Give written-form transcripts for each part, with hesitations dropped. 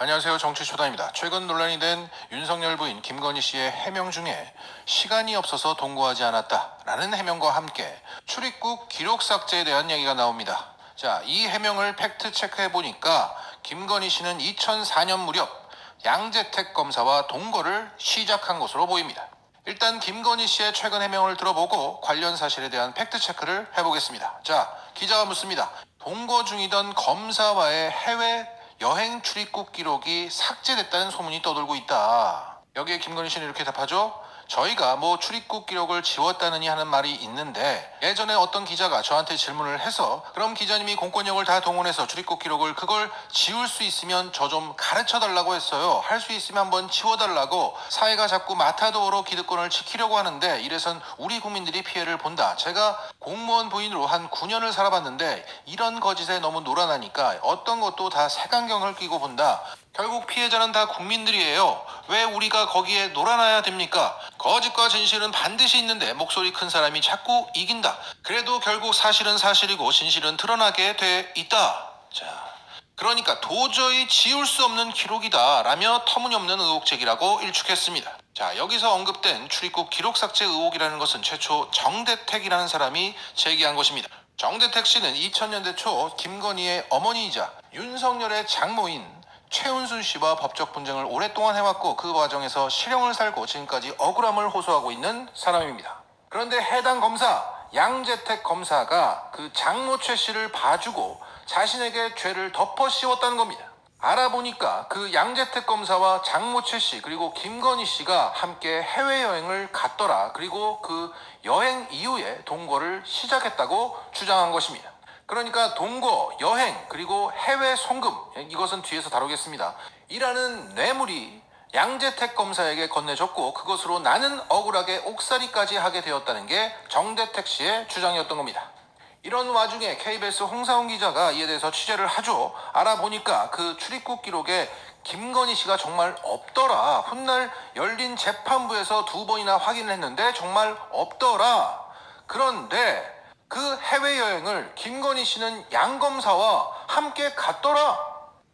안녕하세요. 정치쇼다입니다. 최근 논란이 된 윤석열 부인 김건희 씨의 해명 중에 시간이 없어서 동거하지 않았다라는 해명과 함께 출입국 기록 삭제에 대한 얘기가 나옵니다. 자, 이 해명을 팩트 체크해 보니까 김건희 씨는 2004년 무렵 양재택 검사와 동거를 시작한 것으로 보입니다. 일단 김건희 씨의 최근 해명을 들어보고 관련 사실에 대한 팩트 체크를 해보겠습니다. 자, 기자가 묻습니다. 동거 중이던 검사와의 해외 여행 출입국 기록이 삭제됐다는 소문이 떠돌고 있다. 여기에 김건희 씨는 이렇게 답하죠. 저희가 출입국 기록을 지웠다느니 하는 말이 있는데, 예전에 어떤 기자가 저한테 질문을 해서 그럼 기자님이 공권력을 다 동원해서 출입국 기록을 그걸 지울 수 있으면 저 좀 가르쳐 달라고 했어요. 할 수 있으면 한번 지워달라고. 사회가 자꾸 마타도어로 기득권을 지키려고 하는데 이래선 우리 국민들이 피해를 본다. 제가 공무원 부인으로 한 9년을 살아봤는데 이런 거짓에 너무 놀아나니까 어떤 것도 다 색안경을 끼고 본다. 결국 피해자는 다 국민들이에요. 왜 우리가 거기에 놀아나야 됩니까? 거짓과 진실은 반드시 있는데 목소리 큰 사람이 자꾸 이긴다. 그래도 결국 사실은 사실이고 진실은 드러나게 돼 있다. 자, 그러니까 도저히 지울 수 없는 기록이다 라며 터무니없는 의혹 제기라고 일축했습니다. 자, 여기서 언급된 출입국 기록 삭제 의혹이라는 것은 최초 정대택이라는 사람이 제기한 것입니다. 정대택 씨는 2000년대 초 김건희의 어머니이자 윤석열의 장모인 최은순 씨와 법적 분쟁을 오랫동안 해왔고 그 과정에서 실형을 살고 지금까지 억울함을 호소하고 있는 사람입니다. 그런데 해당 검사 양재택 검사가 그 장모 최 씨를 봐주고 자신에게 죄를 덮어 씌웠다는 겁니다. 알아보니까 그 양재택 검사와 장모 최 씨 그리고 김건희 씨가 함께 해외여행을 갔더라. 그리고 그 여행 이후에 동거를 시작했다고 주장한 것입니다. 그러니까 동거, 여행, 그리고 해외 송금, 이것은 뒤에서 다루겠습니다. 이라는 뇌물이 양재택 검사에게 건네졌고 그것으로 나는 억울하게 옥살이까지 하게 되었다는 게 정대택 씨의 주장이었던 겁니다. 이런 와중에 KBS 홍사훈 기자가 이에 대해서 취재를 하죠. 알아보니까 그 출입국 기록에 김건희 씨가 정말 없더라. 훗날 열린 재판부에서 2번이나 확인을 했는데 정말 없더라. 그런데 그 해외여행을 김건희 씨는 양 검사와 함께 갔더라.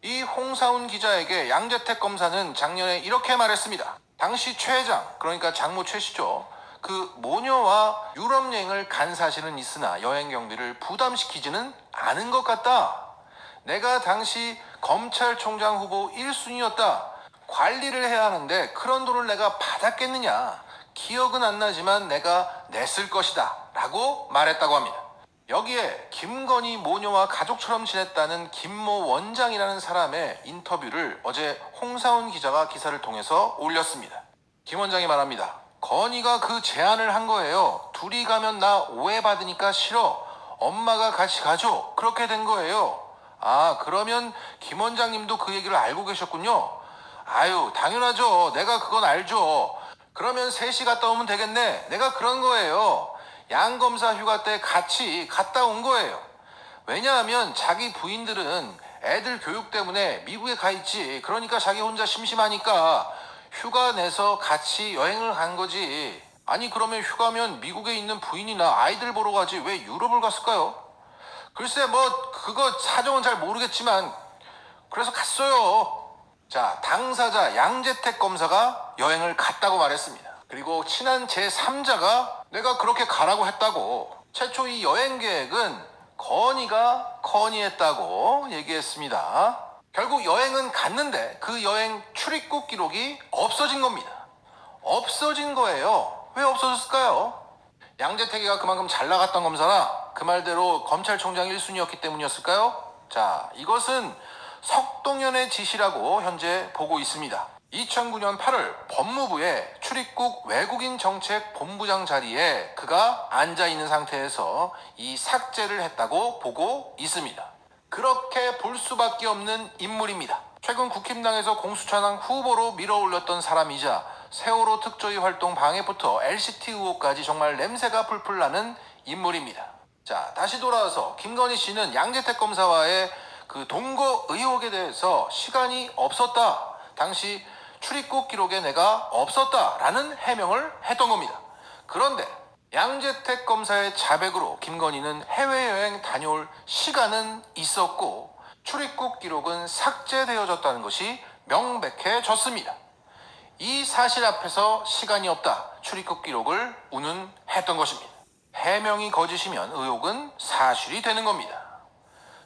이 홍사훈 기자에게 양재택 검사는 작년에 이렇게 말했습니다. 당시 최 회장, 그러니까 장모 최 씨죠. 그 모녀와 유럽 여행을 간 사실은 있으나 여행 경비를 부담시키지는 않은 것 같다. 내가 당시 검찰총장 후보 1순위였다. 관리를 해야 하는데 그런 돈을 내가 받았겠느냐. 기억은 안 나지만 내가 냈을 것이다 라고 말했다고 합니다. 여기에 김건희 모녀와 가족처럼 지냈다는 김모 원장이라는 사람의 인터뷰를 어제 홍사훈 기자가 기사를 통해서 올렸습니다. 김 원장이 말합니다. 건희가 그 제안을 한 거예요. 둘이 가면 나 오해받으니까 싫어. 엄마가 같이 가죠. 그렇게 된 거예요. 아, 그러면 김 원장님도 그 얘기를 알고 계셨군요. 아유, 당연하죠. 내가 그건 알죠. 그러면 셋이 갔다 오면 되겠네. 내가 그런 거예요. 양 검사 휴가 때 같이 갔다 온 거예요. 왜냐하면 자기 부인들은 애들 교육 때문에 미국에 가 있지. 그러니까 자기 혼자 심심하니까 휴가 내서 같이 여행을 간 거지. 아니 그러면 휴가면 미국에 있는 부인이나 아이들 보러 가지 왜 유럽을 갔을까요? 글쎄 그거 사정은 잘 모르겠지만 그래서 갔어요. 자, 당사자 양재택 검사가 여행을 갔다고 말했습니다. 그리고 친한 제3자가 내가 그렇게 가라고 했다고. 최초 이 여행 계획은 건희가 건의했다고 얘기했습니다. 결국 여행은 갔는데 그 여행 출입국 기록이 없어진 겁니다. 없어진 거예요. 왜 없어졌을까요? 양재택이가 그만큼 잘 나갔던 검사나 그 말대로 검찰총장 1순위였기 때문이었을까요? 자, 이것은 석동현의 지시라고 현재 보고 있습니다. 2009년 8월 법무부의 출입국 외국인 정책 본부장 자리에 그가 앉아있는 상태에서 이 삭제를 했다고 보고 있습니다. 그렇게 볼 수밖에 없는 인물입니다. 최근 국힘당에서 공수처장 후보로 밀어올렸던 사람이자 세월호 특조위 활동 방해부터 LCT 의혹까지 정말 냄새가 풀풀 나는 인물입니다. 자, 다시 돌아와서 김건희 씨는 양재택 검사와의 그 동거 의혹에 대해서 시간이 없었다. 당시 출입국 기록에 내가 없었다라는 해명을 했던 겁니다. 그런데 양재택 검사의 자백으로 김건희는 해외여행 다녀올 시간은 있었고 출입국 기록은 삭제되어졌다는 것이 명백해졌습니다. 이 사실 앞에서 시간이 없다 출입국 기록을 운운했던 것입니다. 해명이 거짓이면 의혹은 사실이 되는 겁니다.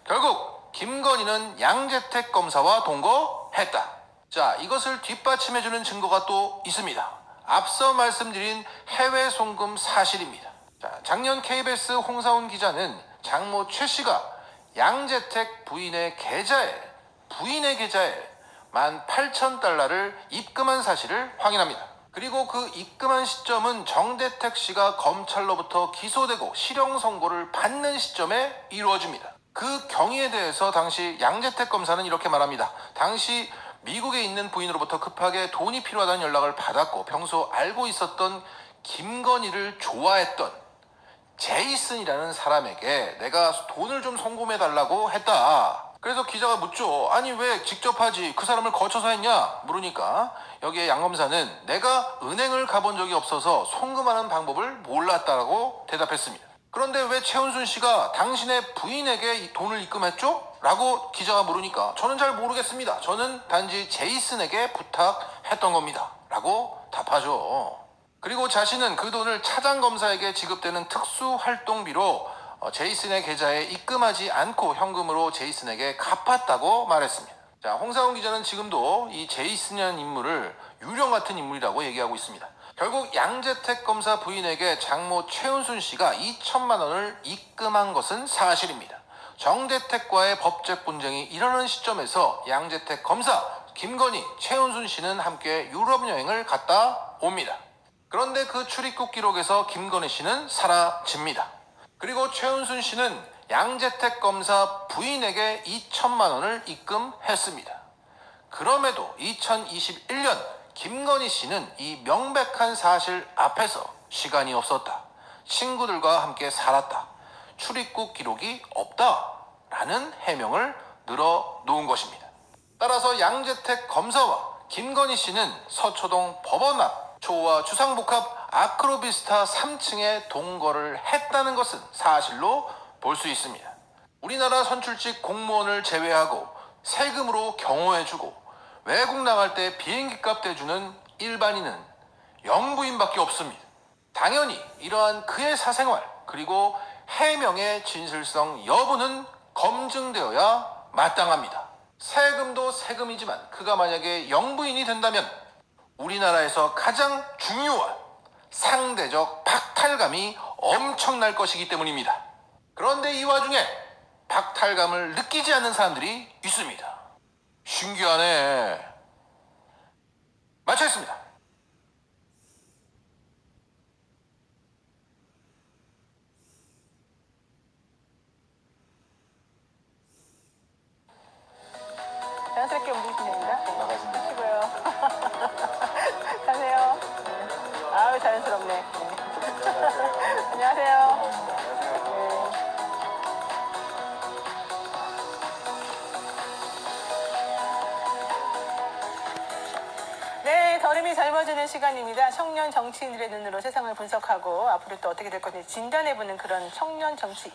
결국 김건희는 양재택 검사와 동거했다. 자, 이것을 뒷받침해주는 증거가 또 있습니다. 앞서 말씀드린 해외 송금 사실입니다. 자, 작년 KBS 홍사훈 기자는 장모 최 씨가 양재택 부인의 계좌에 18,000달러를 입금한 사실을 확인합니다. 그리고 그 입금한 시점은 정대택 씨가 검찰로부터 기소되고 실형 선고를 받는 시점에 이루어집니다. 그 경위에 대해서 당시 양재택 검사는 이렇게 말합니다. 당시 미국에 있는 부인으로부터 급하게 돈이 필요하다는 연락을 받았고 평소 알고 있었던 김건희를 좋아했던 제이슨이라는 사람에게 내가 돈을 좀 송금해달라고 했다. 그래서 기자가 묻죠. 아니 왜 직접 하지? 그 사람을 거쳐서 했냐? 물으니까 여기에 양 검사는 내가 은행을 가본 적이 없어서 송금하는 방법을 몰랐다고 대답했습니다. 그런데 왜 최은순 씨가 당신의 부인에게 이 돈을 입금했죠? 라고 기자가 물으니까 저는 잘 모르겠습니다. 저는 단지 제이슨에게 부탁했던 겁니다. 라고 답하죠. 그리고 자신은 그 돈을 차장검사에게 지급되는 특수활동비로 제이슨의 계좌에 입금하지 않고 현금으로 제이슨에게 갚았다고 말했습니다. 자, 홍사훈 기자는 지금도 이 제이슨이라는 인물을 유령 같은 인물이라고 얘기하고 있습니다. 결국 양재택 검사 부인에게 장모 최은순 씨가 2천만 원을 입금한 것은 사실입니다. 정대택과의 법적 분쟁이 일어나는 시점에서 양재택 검사, 김건희, 최은순 씨는 함께 유럽 여행을 갔다 옵니다. 그런데 그 출입국 기록에서 김건희 씨는 사라집니다. 그리고 최은순 씨는 양재택 검사 부인에게 2천만 원을 입금했습니다. 그럼에도 2021년 김건희 씨는 이 명백한 사실 앞에서 시간이 없었다. 친구들과 함께 살았다. 출입국 기록이 없다라는 해명을 늘어놓은 것입니다. 따라서 양재택 검사와 김건희 씨는 서초동 법원 앞 초호화 주상복합 아크로비스타 3층에 동거를 했다는 것은 사실로 볼 수 있습니다. 우리나라 선출직 공무원을 제외하고 세금으로 경호해주고 외국 나갈 때 비행기값 대주는 일반인은 영부인밖에 없습니다. 당연히 이러한 그의 사생활 그리고 해명의 진실성 여부는 검증되어야 마땅합니다. 세금도 세금이지만 그가 만약에 영부인이 된다면 우리나라에서 가장 중요한 상대적 박탈감이 엄청날 것이기 때문입니다. 그런데 이 와중에 박탈감을 느끼지 않는 사람들이 있습니다. 신기하네. 마쳤습니다. 자연스럽게 움직이시면 됩니다. 하시고요. 가세요. 아유, 자연스럽네. 안녕하세요. 네, 더림이 젊어지는 시간입니다. 청년 정치인들의 눈으로 세상을 분석하고 앞으로 또 어떻게 될 건지 진단해보는 그런 청년 정치